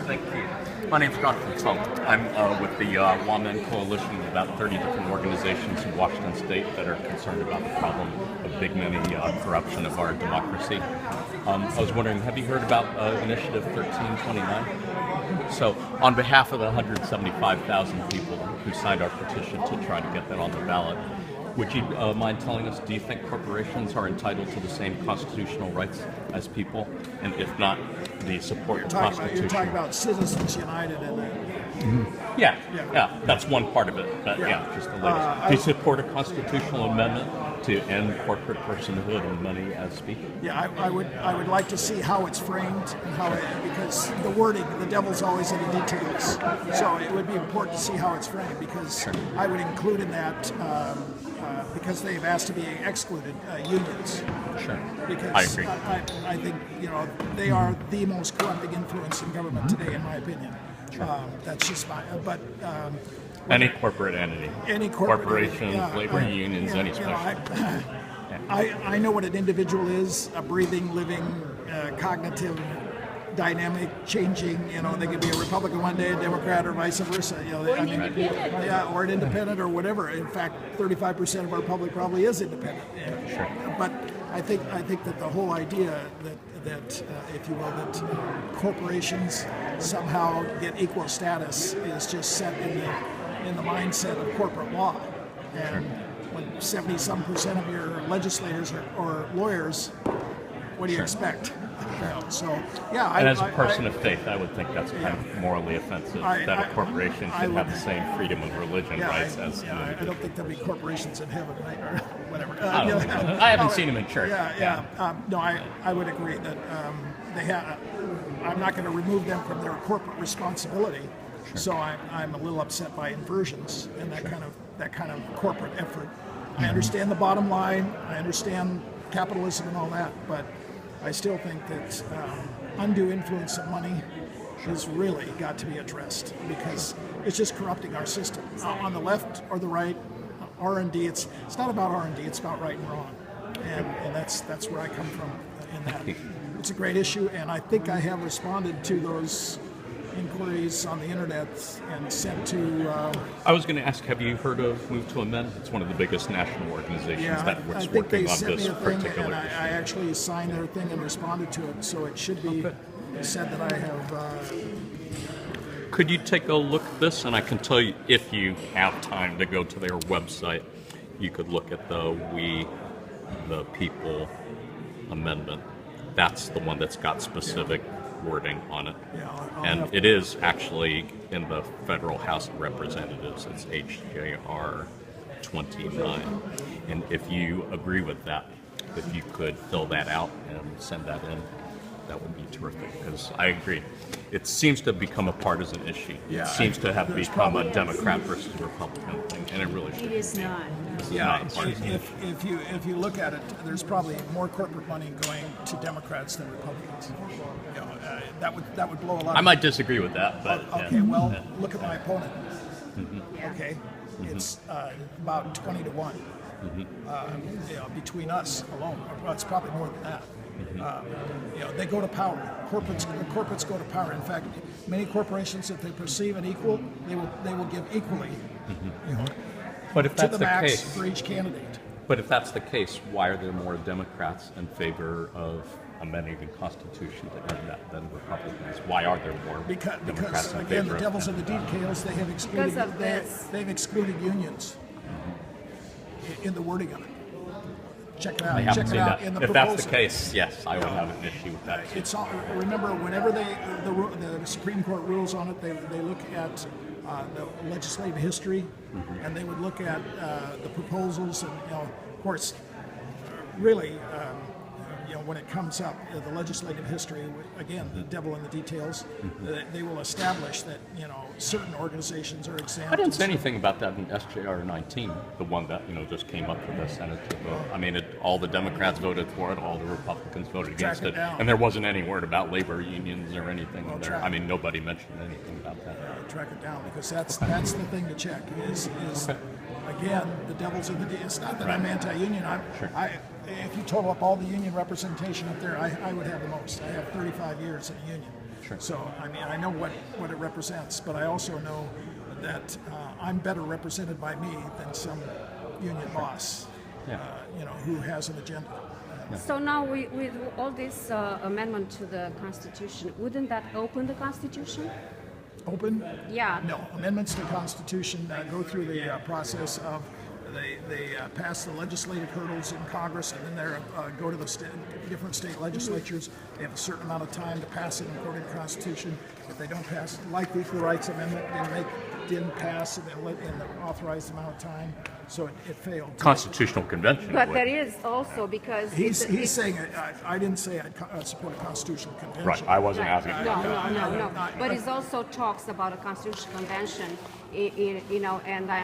Thank you. My name's Jonathan Tunk. I'm with the WAMEN Coalition of about 30 different organizations in Washington State that are concerned about the problem of big money corruption of our democracy. I was wondering, have you heard about Initiative 1329? So, on behalf of the 175,000 people who signed our petition to try to get that on the ballot, would you mind telling us, do you think corporations are entitled to the same constitutional rights as people? And if not, do you support the Constitution? You're talking about Citizens United and Yeah, that's one part of it. But just the latest. Do you support a constitutional amendment to end corporate personhood and money as speaking? Yeah, I would like to see how it's framed and how because the wording, the devil's always in the details. So it would be important to see how it's framed because I would include in that because they've asked to be excluded unions. Sure. Because I agree. I think they are the most corrupting influence in government today, in my opinion. That's just my. But any corporate entity, any corporations, labor unions, any special. I know what an individual is: a breathing, living, cognitive, dynamic, changing. They could be a Republican one day, a Democrat, or vice versa. Or an independent. Or an independent, or whatever. In fact, 35% of our public probably is independent. Sure. But I think that the whole idea that if you will, that corporations somehow get equal status is just set in the mindset of corporate law. And when 70-some% of your legislators or lawyers, what do you expect? And as a person of faith, I would think that's kind of morally offensive that a corporation should have the same freedom of religion rights as an individual. I don't think there'll be corporations in heaven, right? Or whatever. I haven't seen them in church. No, I would agree that they have. I'm not going to remove them from their corporate responsibility. Sure. So I'm a little upset by inversions and that kind of corporate effort. I understand the bottom line. I understand capitalism and all that, but I still think that undue influence of money has really got to be addressed because it's just corrupting our system. On the left or the right, R&D, it's not about R&D, it's about right and wrong. And that's where I come from in that. It's a great issue, and I think I have responded to those inquiries on the internet and sent to... I was going to ask, have you heard of Move to Amend? It's one of the biggest national organizations that was working on this particular issue. I actually signed their thing and responded to it, so it should be said that I have... Could you take a look at this? And I can tell you, if you have time to go to their website, you could look at the We the People amendment. That's the one that's got specific wording on it. And it is actually in the Federal House of Representatives. It's HJR 29. And if you agree with that, if you could fill that out and send that in, that would be terrific, because I agree. It seems to have become a partisan issue. It seems to have become a Democrat versus Republican thing, and it really should. It is not. If you look at it, there's probably more corporate money going to Democrats than Republicans. That would blow a lot. I might disagree with that, but look at my opponent. Okay, it's about 20 to 1 between us alone. Well, it's probably more than that. They go to power. Corporates go to power. In fact, many corporations, if they perceive an equal, they will give equally. But if that's to the max case, for each candidate. But if that's the case, why are there more Democrats in favor of amending the Constitution to end that than Republicans? Why are there more Democrats Because in again, favor the devil's of in the details. They have excluded. Because of this. They've excluded unions in the wording of it. Check it out. I haven't Check seen it out that. in the If proposal. that's the case, yes, I would have an issue with that. It's all, remember, whenever the Supreme Court rules on it, they look at the legislative history, and they would look at the proposals, and of course, really, when it comes up, the legislative history, again, the devil in the details, they will establish that certain organizations are exempt. I didn't say anything about that in SJR 19, the one that just came up for the Senate to vote. I mean, all the Democrats voted for it, all the Republicans voted against it, and there wasn't any word about labor unions or anything there. I mean, nobody mentioned anything about that. Track it down, because that's the thing to check. Is again, the devil's in the details. It's not that I'm anti-union. If you total up all the union representation up there, I would have the most. I have 35 years in a union. So, I mean, I know what it represents, but I also know that I'm better represented by me than some union boss, who has an agenda. So now with all this amendment to the Constitution, wouldn't that open the Constitution? Open? Yeah. No. Amendments to the Constitution go through the process of they pass the legislative hurdles in Congress, and then they go to the different state legislatures. They have a certain amount of time to pass it according to the Constitution. If they don't pass, like the Equal Rights Amendment, didn't pass in the authorized amount of time, so it failed. Constitutional Convention. But would. there is also because He's saying I didn't say I'd support a constitutional convention. Right, I wasn't asking. No. But it also talks about a constitutional convention, and I